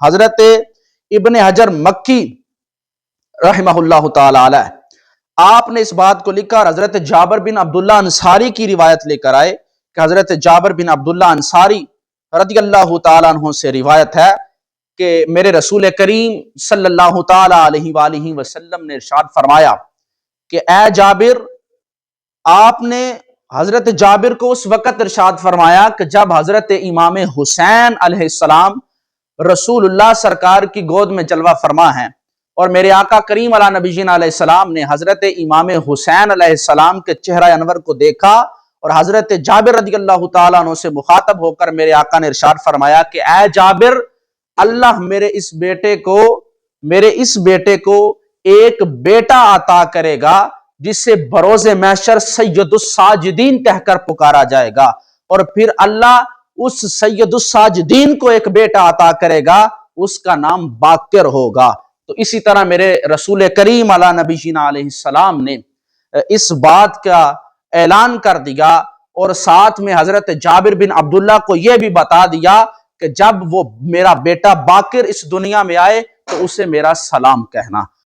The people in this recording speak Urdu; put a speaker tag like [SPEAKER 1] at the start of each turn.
[SPEAKER 1] حضرت ابن حجر مکی رحمہ اللہ تعالی علیہ، آپ نے اس بات کو لکھا، اور حضرت جابر بن عبداللہ انصاری کی روایت لے کر آئے کہ حضرت جابر بن عبداللہ انصاری رضی اللہ تعالیٰ عنہ سے روایت ہے کہ میرے رسول کریم صلی اللہ تعالیٰ علیہ وآلہ وسلم نے ارشاد فرمایا کہ اے جابر، آپ نے حضرت جابر کو اس وقت ارشاد فرمایا کہ جب حضرت امام حسین علیہ السلام رسول اللہ سرکار کی گود میں جلوہ فرما ہیں، اور میرے آقا کریم علیہ نبی جین علیہ السلام نے حضرت امام حسین علیہ السلام کے چہرہ انور کو دیکھا، اور حضرت جابر رضی اللہ تعالیٰ عنہ سے مخاطب ہو کر میرے آقا نے ارشاد فرمایا کہ اے جابر، اللہ میرے اس بیٹے کو ایک بیٹا عطا کرے گا جسے بروز محشر سید الساجدین کہہ کر پکارا جائے گا، اور پھر اللہ اس سید الساجدین کو ایک بیٹا عطا کرے گا، اس کا نام باقر ہوگا۔ تو اسی طرح میرے رسول کریم علیہ نبی جینا علیہ السلام نے اس بات کا اعلان کر دیا، اور ساتھ میں حضرت جابر بن عبداللہ کو یہ بھی بتا دیا کہ جب وہ میرا بیٹا باقر اس دنیا میں آئے تو اسے میرا سلام کہنا۔